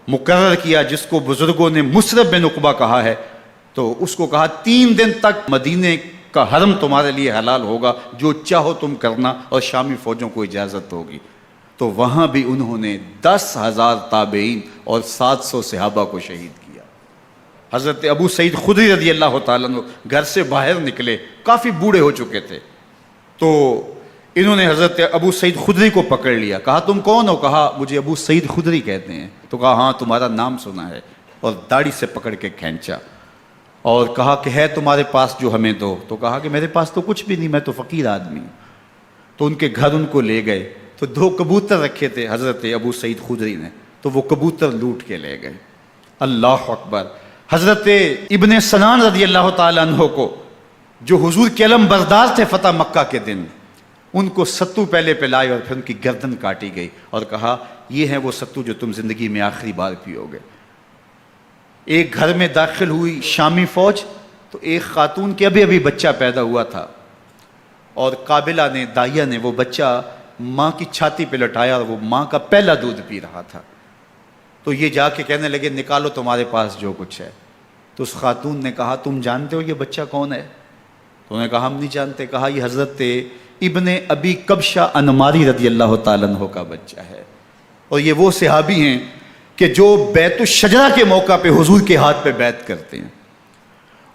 مقرر کیا، جس کو بزرگوں نے مصرب بن عقبہ کہا ہے، تو اس کو کہا 3 دن تک مدینے کا حرم تمہارے لیے حلال ہوگا، جو چاہو تم کرنا، اور شامی فوجوں کو اجازت ہوگی۔ تو وہاں بھی انہوں نے 10,000 تابعین اور 700 صحابہ کو شہید کیا۔ حضرت ابو سعید خدری رضی اللہ تعالیٰ عنہ گھر سے باہر نکلے، کافی بوڑھے ہو چکے تھے، تو انہوں نے حضرت ابو سعید خدری کو پکڑ لیا، کہا تم کون ہو؟ کہا مجھے ابو سعید خدری کہتے ہیں۔ تو کہا ہاں تمہارا نام سنا ہے، اور داڑھی سے پکڑ کے کھینچا اور کہا کہ ہے تمہارے پاس جو ہمیں دو؟ تو کہا کہ میرے پاس تو کچھ بھی نہیں، میں تو فقیر آدمی ہوں۔ تو ان کے گھر ان کو لے گئے، تو 2 کبوتر رکھے تھے حضرت ابو سعید خدری نے، تو وہ کبوتر لوٹ کے لے گئے۔ اللہ اکبر۔ حضرت ابن سنان رضی اللہ تعالیٰ عنہ کو، جو حضور کے علم بردار تھے فتح مکہ کے دن، ان کو ستو پہلے پلائے اور پھر ان کی گردن کاٹی گئی، اور کہا یہ ہے وہ ستو جو تم زندگی میں آخری بار پیو گے۔ ایک گھر میں داخل ہوئی شامی فوج، تو ایک خاتون کے ابھی بچہ پیدا ہوا تھا، اور قابلہ نے، دائیا نے، وہ بچہ ماں کی چھاتی پہ لٹایا، اور وہ ماں کا پہلا دودھ پی رہا تھا۔ تو یہ جا کے کہنے لگے نکالو تمہارے پاس جو کچھ ہے۔ تو اس خاتون نے کہا تم جانتے ہو یہ بچہ کون ہے؟ تو انہوں نے کہا ہم نہیں جانتے۔ کہا یہ حضرت ابن ابی کبشہ انماری رضی اللہ تعالیٰ عنہ کا بچہ ہے، اور یہ وہ صحابی ہیں کہ جو بیت الشجرہ کے موقع پہ حضور کے ہاتھ پہ بیعت کرتے ہیں۔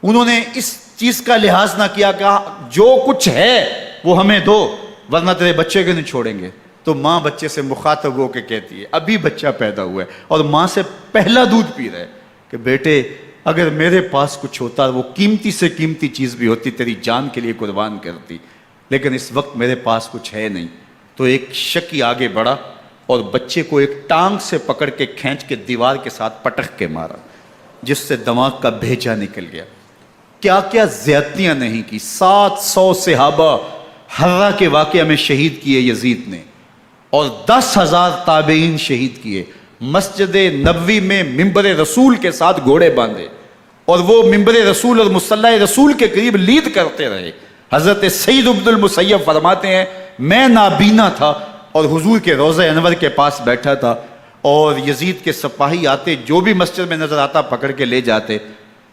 انہوں نے اس چیز کا لحاظ نہ کیا کہ جو کچھ ہے وہ ہمیں دو، ورنہ تیرے بچے کو نہیں چھوڑیں گے۔ تو ماں بچے سے مخاطب ہو کے کہتی ہے، ابھی بچہ پیدا ہوا ہے اور ماں سے پہلا دودھ پی رہا ہے، کہ بیٹے اگر میرے پاس کچھ ہوتا، وہ قیمتی سے قیمتی چیز بھی ہوتی، تیری جان کے لیے قربان کرتی، لیکن اس وقت میرے پاس کچھ ہے نہیں۔ تو ایک شکی آگے بڑھا اور بچے کو ایک ٹانگ سے پکڑ کے کھینچ کے دیوار کے ساتھ پٹک کے مارا، جس سے دماغ کا بھیجا نکل گیا۔ کیا کیا زیادتیاں نہیں کی۔ 700 صحابہ حرہ کے واقعہ میں شہید کیے یزید نے، اور 10,000 تابعین شہید کیے۔ مسجد نبوی میں ممبر رسول کے ساتھ گھوڑے باندھے، اور وہ ممبر رسول اور مصلی رسول کے قریب لید کرتے رہے۔ حضرت سعید عبد المسیب فرماتے ہیں میں نابینا تھا اور حضور کے روضہ انور کے پاس بیٹھا تھا، اور یزید کے سپاہی آتے، جو بھی مسجد میں نظر آتا پکڑ کے لے جاتے،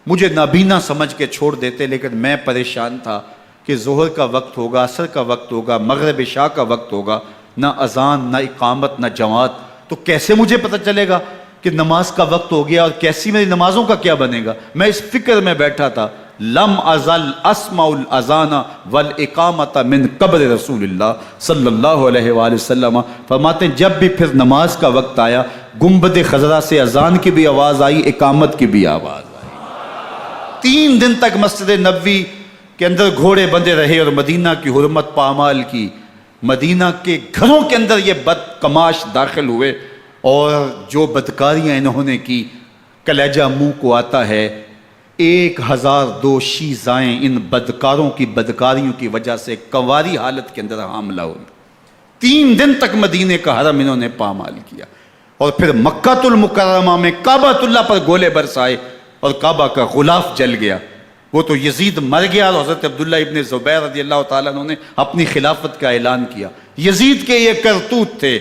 مجھے نابینا سمجھ کے چھوڑ دیتے، لیکن میں پریشان تھا کہ ظہر کا وقت ہوگا، عصر کا وقت ہوگا، مغرب عشاء کا وقت ہوگا، نہ اذان، نہ اقامت، نہ جماعت، تو کیسے مجھے پتہ چلے گا کہ نماز کا وقت ہو گیا، اور کیسی میری نمازوں کا کیا بنے گا؟ میں اس فکر میں بیٹھا تھا۔ لم ازل اسمع الاذان والاقامت من قبر رسول اللہ صلی اللہ علیہ وآلہ وسلم۔ فرماتے ہیں جب بھی پھر نماز کا وقت آیا، گنبد خضرا سے اذان کی بھی آواز آئی، اقامت کی بھی آواز آئی۔ 3 دن تک مسجد نبوی کے اندر گھوڑے بندے رہے، اور مدینہ کی حرمت پامال کی۔ مدینہ کے گھروں کے اندر یہ بدکماش داخل ہوئے، اور جو بدکاریاں انہوں نے کی، کلیجہ منہ کو آتا ہے۔ 1002 شیزائیں ان بدکاروں کی بدکاریوں کی وجہ سے کنواری حالت کے اندر حاملہ ہوئی۔ 3 دن تک مدینے کا حرم انہوں نے پامال کیا، اور پھر مکہ المکرمہ میں کعبہ اللہ پر گولے برسائے، اور کعبہ کا غلاف جل گیا۔ وہ تو یزید مر گیا، اور حضرت عبداللہ ابن زبیر رضی اللہ تعالیٰ عنہ نے اپنی خلافت کا اعلان کیا۔ یزید کے یہ کرتوت تھے،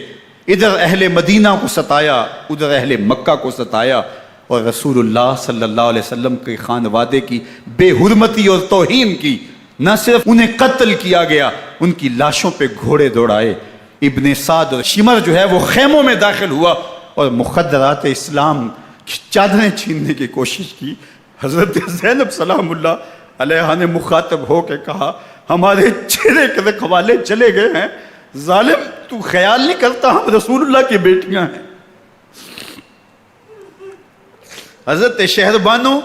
ادھر اہل مدینہ کو ستایا، ادھر اہل مکہ کو ستایا، اور رسول اللہ صلی اللہ علیہ وسلم کے خانوادے کی بے حرمتی اور توہین کی۔ نہ صرف انہیں قتل کیا گیا، ان کی لاشوں پہ گھوڑے دوڑائے۔ ابن سعد اور شمر جو ہے وہ خیموں میں داخل ہوا، اور مخدرات اسلام کی چادریں چھیننے کی کوشش کی، حضرت زینب سلام اللہ علیہ نے مخاطب ہو کے کہا ہمارے چہرے کے رکھوالے چلے گئے ہیں، ظالم تو خیال نہیں کرتا ہم رسول اللہ کی بیٹیاں ہیں۔ حضرت شہربانو،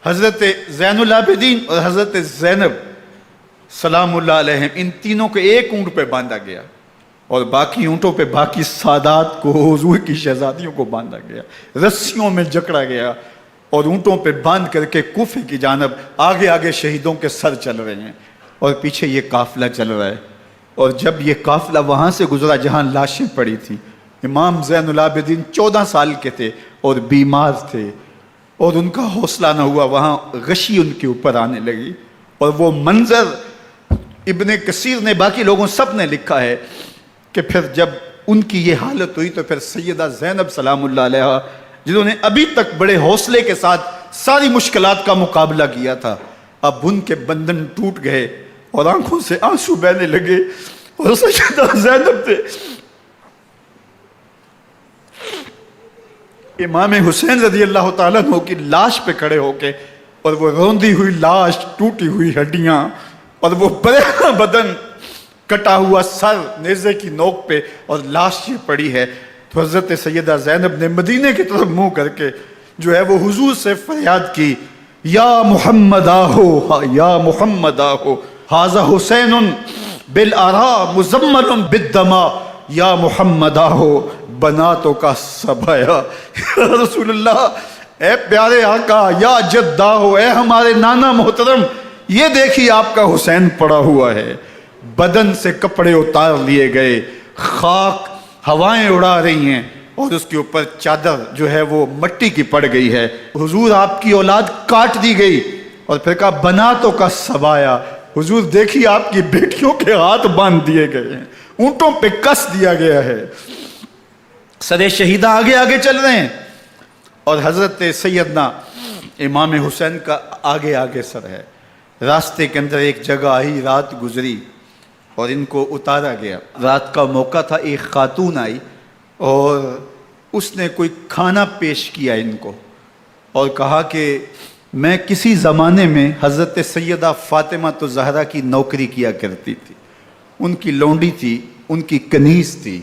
حضرت زین العابدین اور حضرت زینب سلام اللہ علیہ، ان تینوں کو ایک اونٹ پہ باندھا گیا اور باقی اونٹوں پہ باقی سادات کو، حضور کی شہزادیوں کو باندھا گیا، رسیوں میں جکڑا گیا اور اونٹوں پہ باندھ کر کے کوفے کی جانب آگے آگے شہیدوں کے سر چل رہے ہیں اور پیچھے یہ قافلہ چل رہا ہے۔ اور جب یہ قافلہ وہاں سے گزرا جہاں لاشیں پڑی تھیں، امام زین العابدین 14 سال کے تھے اور بیمار تھے اور ان کا حوصلہ نہ ہوا، وہاں غشی ان کے اوپر آنے لگی اور وہ منظر ابن کثیر نے، باقی لوگوں سب نے لکھا ہے کہ پھر جب ان کی یہ حالت ہوئی تو پھر سیدہ زینب سلام اللہ علیہ، جنہوں نے ابھی تک بڑے حوصلے کے ساتھ ساری مشکلات کا مقابلہ کیا تھا، اب ان کے بندھن ٹوٹ گئے اور آنکھوں سے آنسو بہنے لگے اور سیدہ زینب تھے امام حسین رضی اللہ تعالیٰ عنہ کی لاش پہ کھڑے ہو کے، اور وہ روندی ہوئی لاش، ٹوٹی ہوئی ہڈیاں اور وہ برینا بدن، کٹا ہوا سر نیزے کی نوک پہ اور لاش یہ پڑی ہے، تو حضرت سیدہ زینب نے مدینے کی طرف منہ کر کے جو ہے وہ حضور سے فریاد کی، یا محمد آہو، یا محمد آہو، ھذا حسین بالآراء مزمل بالدماء، یا محمد آہو بناتوں کا سبایا۔ یا رسول اللہ، اے پیارے آقا، یا جد آہو، اے ہمارے نانا محترم، یہ دیکھیے آپ کا حسین پڑا ہوا ہے، بدن سے کپڑے اتار لیے گئے، خاک ہوائیں اڑا رہی ہیں اور اس کے اوپر چادر جو ہے وہ مٹی کی پڑ گئی ہے، حضور آپ کی اولاد کاٹ دی گئی، اور پھر کہا بناتوں کا سبایا، حضور دیکھیے آپ کی بیٹیوں کے ہاتھ باندھ دیے گئے ہیں، اونٹوں پہ کس دیا گیا ہے، سر شہیدہ آگے آگے چل رہے ہیں اور حضرت سیدنا امام حسین کا آگے آگے سر ہے۔ راستے کے اندر ایک جگہ آئی، رات گزری اور ان کو اتارا گیا۔ رات کا موقع تھا، ایک خاتون آئی اور اس نے کوئی کھانا پیش کیا ان کو اور کہا کہ میں کسی زمانے میں حضرت سیدہ فاطمہ زہرا کی نوکری کیا کرتی تھی، ان کی لونڈی تھی، ان کی کنیز تھی،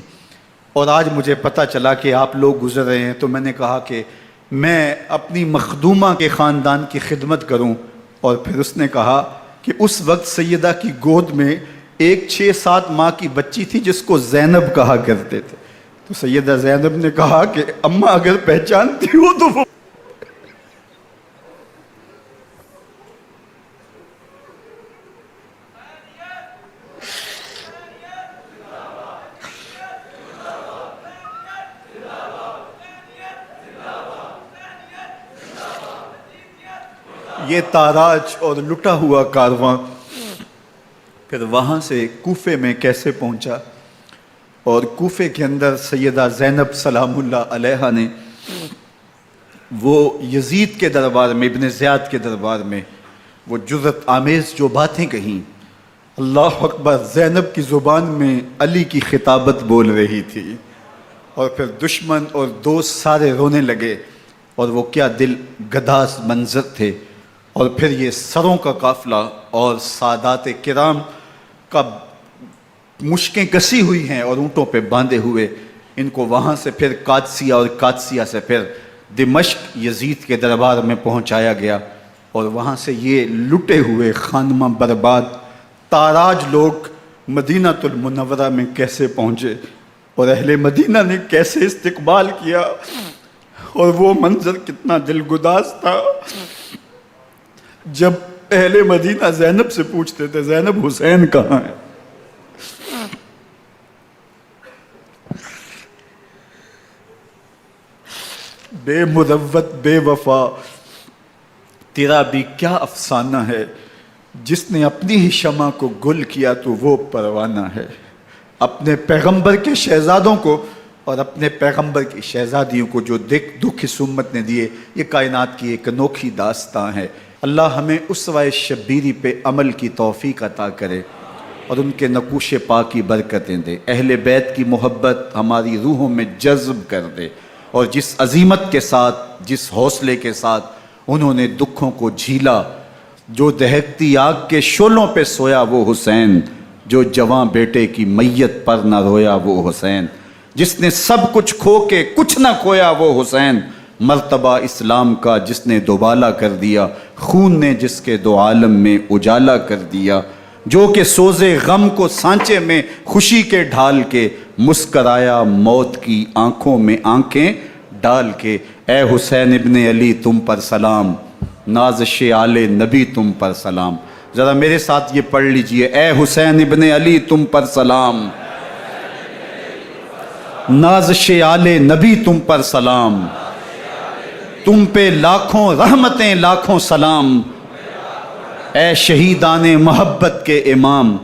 اور آج مجھے پتہ چلا کہ آپ لوگ گزر رہے ہیں، تو میں نے کہا کہ میں اپنی مخدومہ کے خاندان کی خدمت کروں۔ اور پھر اس نے کہا کہ اس وقت سیدہ کی گود میں ایک 6-7 ماہ کی بچی تھی جس کو زینب کہا کرتے تھے، تو سیدہ زینب نے کہا کہ اماں اگر پہچانتی ہو تو وہ یہ تاراج اور لٹا ہوا کارواں پھر وہاں سے کوفے میں کیسے پہنچا، اور کوفے کے اندر سیدہ زینب سلام اللہ علیہ نے وہ یزید کے دربار میں، ابن زیاد کے دربار میں وہ جرأت آمیز جو باتیں کہیں، اللہ اکبر، زینب کی زبان میں علی کی خطابت بول رہی تھی، اور پھر دشمن اور دوست سارے رونے لگے، اور وہ کیا دل گداز منظر تھے، اور پھر یہ سروں کا قافلہ اور سادات کرام کا مشکیں کسی ہوئی ہیں اور اونٹوں پہ باندھے ہوئے، ان کو وہاں سے پھر قادسیہ اور قادسیہ سے پھر دمشق یزید کے دربار میں پہنچایا گیا، اور وہاں سے یہ لٹے ہوئے خانمہ برباد تاراج لوگ مدینہ المنورہ میں کیسے پہنچے، اور اہل مدینہ نے کیسے استقبال کیا، اور وہ منظر کتنا دل گداز تھا جب اہل مدینہ زینب سے پوچھتے تھے زینب حسین کہاں ہے؟ بے مروت بے وفا تیرا بھی کیا افسانہ ہے، جس نے اپنی ہی شمع کو گل کیا تو وہ پروانہ ہے۔ اپنے پیغمبر کے شہزادوں کو اور اپنے پیغمبر کی شہزادیوں کو جو دکھ اس امت نے دیے، یہ کائنات کی ایک انوکھی داستان ہے۔ اللہ ہمیں اسوہ شبیری پہ عمل کی توفیق عطا کرے اور ان کے نقوش پاک کی برکتیں دے، اہل بیت کی محبت ہماری روحوں میں جذب کر دے، اور جس عظیمت کے ساتھ، جس حوصلے کے ساتھ انہوں نے دکھوں کو جھیلا، جو دہکتی آگ کے شعلوں پہ سویا وہ حسین، جو جواں بیٹے کی میت پر نہ رویا وہ حسین، جس نے سب کچھ کھو کے کچھ نہ کھویا وہ حسین، مرتبہ اسلام کا جس نے دوبالا کر دیا، خون نے جس کے دو عالم میں اجالا کر دیا، جو کہ سوزے غم کو سانچے میں خوشی کے ڈھال کے، مسکرایا موت کی آنکھوں میں آنکھیں ڈال کے۔ اے حسین ابن علی تم پر سلام، نازش آل نبی تم پر سلام۔ ذرا میرے ساتھ یہ پڑھ لیجئے، اے حسین ابن علی تم پر سلام، نازش آل نبی تم پر سلام، تم پہ لاکھوں رحمتیں لاکھوں سلام، اے شہیدان محبت کے امام،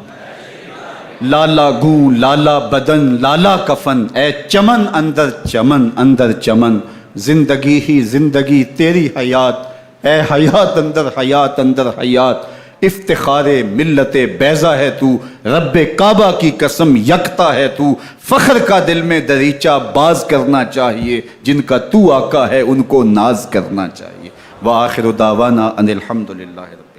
لالا گوں لالا بدن لالا کفن، اے چمن اندر چمن، زندگی ہی زندگی تیری حیات، اے حیات اندر حیات، افتخار ملت بیضا ہے تو، رب کعبہ کی قسم یکتا ہے تو، فخر کا دل میں دریچہ باز کرنا چاہیے، جن کا تو آقا ہے ان کو ناز کرنا چاہیے۔ وآخر دعوانا ان الحمدللہ رب